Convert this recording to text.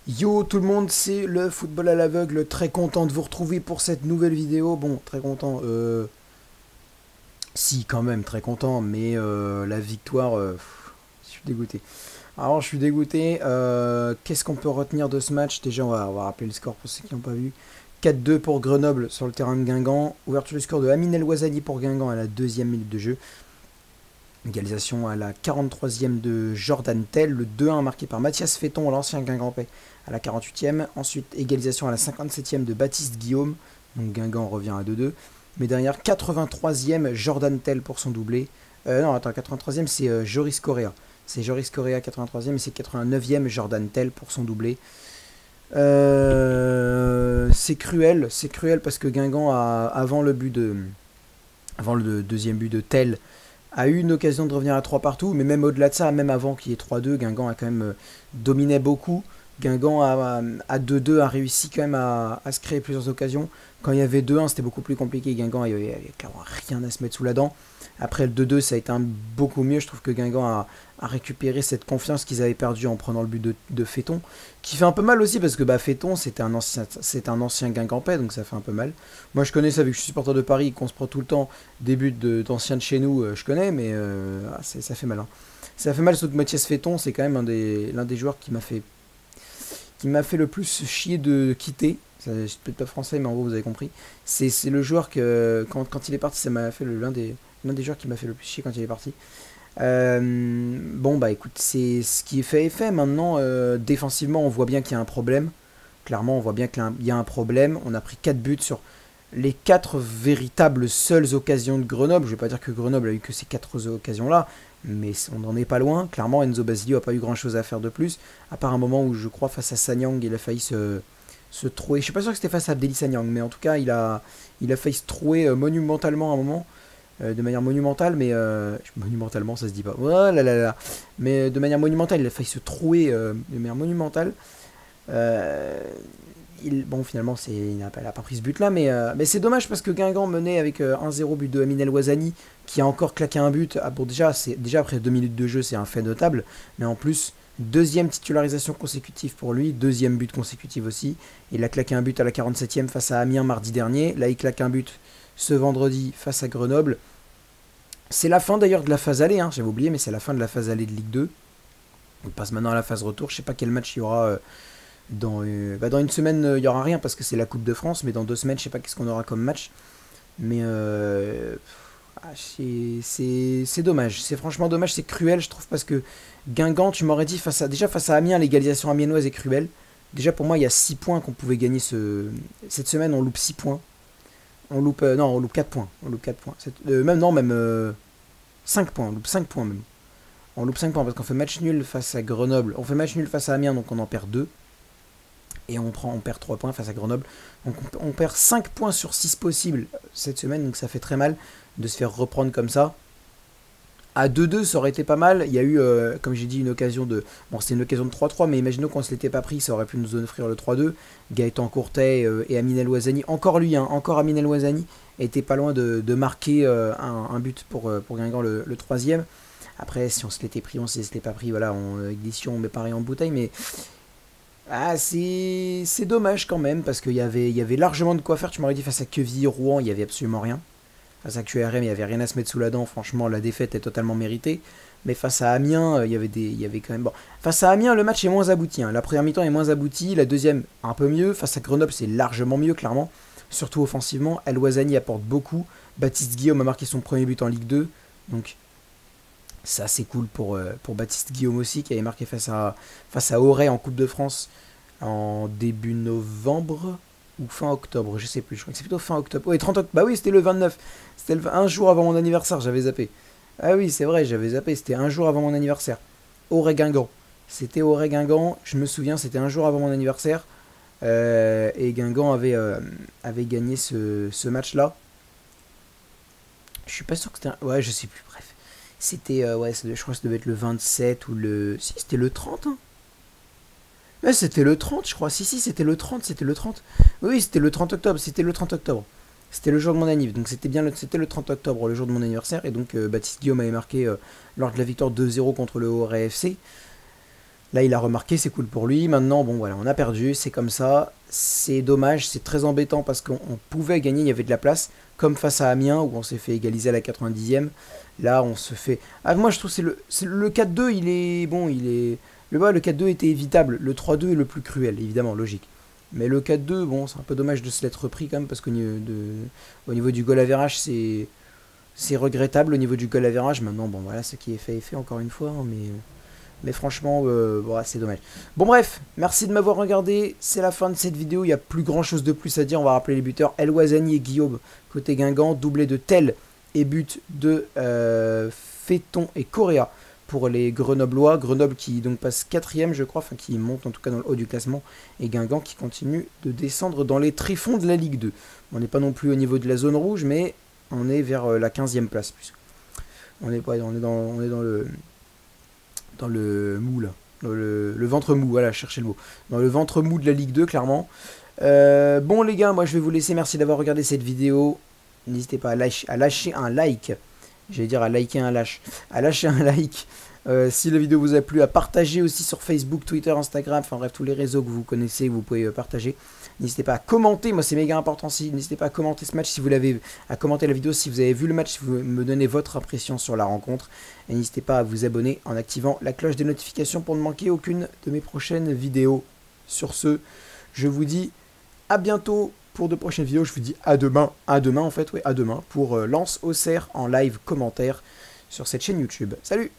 Yo tout le monde, c'est le football à l'aveugle, très content de vous retrouver pour cette nouvelle vidéo. Bon, très content, si quand même très content, mais la victoire, je suis dégoûté. Alors je suis dégoûté, qu'est-ce qu'on peut retenir de ce match? Déjà on va rappeler le score pour ceux qui n'ont pas vu. 4-2 pour Grenoble sur le terrain de Guingamp, ouverture du score de Amine El Ouazzani pour Guingamp à la deuxième minute de jeu. Égalisation à la 43e de Jordan Tell, le 2-1 marqué par Mathias Féton, l'ancien Guingampais, à la 48e. Ensuite, égalisation à la 57e de Baptiste Guillaume, donc Guingamp revient à 2-2. Mais derrière, 83e, Jordan Tell pour son doublé. Non, attends, 83e, c'est Joris Correa. C'est Joris Correa 83e et c'est 89e, Jordan Tell pour son doublé. C'est cruel parce que Guingamp, avant le deuxième but de Tell, a eu une occasion de revenir à 3 partout, mais même au-delà de ça, même avant qu'il y ait 3-2, Guingamp a quand même dominé beaucoup. Guingamp à 2-2 a réussi quand même à se créer plusieurs occasions. Quand il y avait 2-1, c'était beaucoup plus compliqué. Guingamp, il n'y avait clairement rien à se mettre sous la dent. Après le 2-2, ça a été beaucoup mieux. Je trouve que Guingamp a récupéré cette confiance qu'ils avaient perdue en prenant le but de Féton, qui fait un peu mal aussi parce que Féton, c'est un ancien Guingampais, donc ça fait un peu mal. Moi, je connais ça vu que je suis supporter de Paris, qu'on se prend tout le temps des buts d'anciens de chez nous, je connais, mais ça fait mal. Hein. Ça fait mal, surtout que Mathias Féton, c'est quand même l'un des joueurs qui m'a fait le plus chier de quitter. Je suis peut-être pas français, mais en gros, vous avez compris. C'est le joueur que, quand il est parti, ça m'a fait l'un des joueurs qui m'a fait le plus chier quand il est parti. Bon, bah écoute, c'est ce qui est fait est fait. Maintenant, défensivement, on voit bien qu'il y a un problème. Clairement, on voit bien qu'il y a un problème. On a pris 4 buts sur les 4 véritables seules occasions de Grenoble. Je vais pas dire que Grenoble a eu que ces 4 occasions-là, mais on n'en est pas loin. Clairement, Enzo Basilio a pas eu grand-chose à faire de plus, à part un moment où je crois face à Sanyang, il a failli se trouer. Je suis pas sûr que c'était face à Abdeli Sanyang, mais en tout cas, il a failli se trouer monumentalement à un moment. De manière monumentale, mais monumentalement ça se dit pas. Oh là là là. Mais de manière monumentale, il a failli se trouer de manière monumentale. Euh, bon, finalement, il n'a pas pris ce but-là, mais c'est dommage parce que Guingamp menait avec 1-0 but de Amine El Ouazzani, qui a encore claqué un but. Ah, bon, déjà après 2 minutes de jeu, c'est un fait notable, mais en plus, deuxième titularisation consécutive pour lui, deuxième but consécutif aussi. Il a claqué un but à la 47e face à Amiens mardi dernier. Là, il claque un but ce vendredi face à Grenoble. C'est la fin d'ailleurs de la phase aller, hein, j'avais oublié, mais c'est la fin de la phase aller de Ligue 2. On passe maintenant à la phase retour. Je sais pas quel match il y aura dans une semaine, il y aura rien parce que c'est la Coupe de France, mais dans 2 semaines, je sais pas qu'est-ce qu'on aura comme match. Mais c'est dommage, c'est franchement dommage, c'est cruel, je trouve, parce que Guingamp, tu m'aurais dit, déjà face à Amiens, l'égalisation amiennoise est cruelle. Déjà pour moi, il y a 6 points qu'on pouvait gagner cette semaine, on loupe 6 points. Non, on loupe 4 points. On loupe 4 points. Même, non, même 5 points. On loupe 5 points même. On loupe 5 points parce qu'on fait match nul face à Grenoble. On fait match nul face à Amiens, donc on en perd 2. Et on perd 3 points face à Grenoble. Donc on perd 5 points sur 6 possibles cette semaine, donc ça fait très mal de se faire reprendre comme ça. À 2-2, ça aurait été pas mal. Il y a eu, comme j'ai dit, une occasion de. Bon, c'était une occasion de 3-3, mais imaginons qu'on ne se l'était pas pris, ça aurait pu nous offrir le 3-2. Gaëtan Courtet et Amine El Ouazzani, encore lui, hein, encore Amine El Ouazzani, était pas loin de marquer un but pour Guingamp le troisième. Après, si on se l'était pris, on se l'était pas pris, voilà, avec des sions, on met pareil en bouteille, mais. Ah, c'est dommage quand même, parce qu'il y avait largement de quoi faire. Tu m'aurais dit face à Quevilly, Rouen, il y avait absolument rien. Face à QRM, il n'y avait rien à se mettre sous la dent. Franchement, la défaite est totalement méritée. Mais face à Amiens, il y avait quand même. Bon, face à Amiens, le match est moins abouti. Hein. La première mi-temps est moins aboutie. La deuxième, un peu mieux. Face à Grenoble, c'est largement mieux, clairement. Surtout offensivement. El Ouazzani apporte beaucoup. Baptiste Guillaume a marqué son premier but en Ligue 2. Donc, ça, c'est cool pour Baptiste Guillaume aussi, qui avait marqué face à Auray en Coupe de France en début novembre ou fin octobre, je sais plus, je crois que c'est plutôt fin octobre. Oui, 30 octobre, bah oui, c'était le 29, c'était un jour avant mon anniversaire, j'avais zappé. Ah oui, c'est vrai, j'avais zappé, c'était un jour avant mon anniversaire. Auray Guingamp. C'était Auray Guingamp, je me souviens, c'était un jour avant mon anniversaire. Et Guingamp avait gagné ce match-là. Je suis pas sûr que c'était ouais, je sais plus, bref. C'était, ouais, je crois que ça devait être le 27 ou le. Si, c'était le 30, hein. Ouais, c'était le 30, je crois. Si, c'était le 30, c'était le 30. Oui, c'était le 30 octobre, c'était le 30 octobre. C'était le jour de mon anniversaire, donc c'était le 30 octobre, le jour de mon anniversaire, et donc Baptiste Guillaume avait marqué lors de la victoire 2-0 contre le Auray FC. Là, il a remarqué, c'est cool pour lui. Maintenant, bon, voilà, on a perdu, c'est comme ça. C'est dommage, c'est très embêtant parce qu'on pouvait gagner, il y avait de la place. Comme face à Amiens, où on s'est fait égaliser à la 90e. Là, on se fait... Ah, moi, je trouve que le 4-2, il est... Bon, il est... Le 4-2 était évitable. Le 3-2 est le plus cruel, évidemment, logique. Mais le 4-2, bon, c'est un peu dommage de se l'être repris quand même, parce au niveau du goal average, c'est regrettable au niveau du goal average. Maintenant, bon, voilà, ce qui est fait est fait, encore une fois, hein, mais franchement, bon, c'est dommage. Bon, bref, merci de m'avoir regardé. C'est la fin de cette vidéo. Il n'y a plus grand chose de plus à dire. On va rappeler les buteurs: El Ouazzani et Guillaume côté Guingamp, doublé de Tel et but de Féton et Correa pour les Grenoblois. Grenoble qui donc passe 4ème, je crois, enfin qui monte en tout cas dans le haut du classement, et Guingamp qui continue de descendre dans les tréfonds de la Ligue 2. On n'est pas non plus au niveau de la zone rouge, mais on est vers la 15e place. Plus. On est dans le mou là, dans le ventre mou, voilà, cherchez le mot. Dans le ventre mou de la Ligue 2, clairement. Bon les gars, moi je vais vous laisser, merci d'avoir regardé cette vidéo. N'hésitez pas à lâcher un like. J'allais dire à liker un lâche. À lâcher un like si la vidéo vous a plu. À partager aussi sur Facebook, Twitter, Instagram. Enfin bref, tous les réseaux que vous connaissez, vous pouvez partager. N'hésitez pas à commenter. Moi, c'est méga important. N'hésitez pas à commenter ce match si vous l'avez... À commenter la vidéo si vous avez vu le match. Si vous me donnez votre impression sur la rencontre. Et n'hésitez pas à vous abonner en activant la cloche des notifications pour ne manquer aucune de mes prochaines vidéos. Sur ce, je vous dis à bientôt pour de prochaines vidéos. Je vous dis à demain en fait, ouais, à demain pour Lens Auxerre en live commentaire sur cette chaîne YouTube. Salut!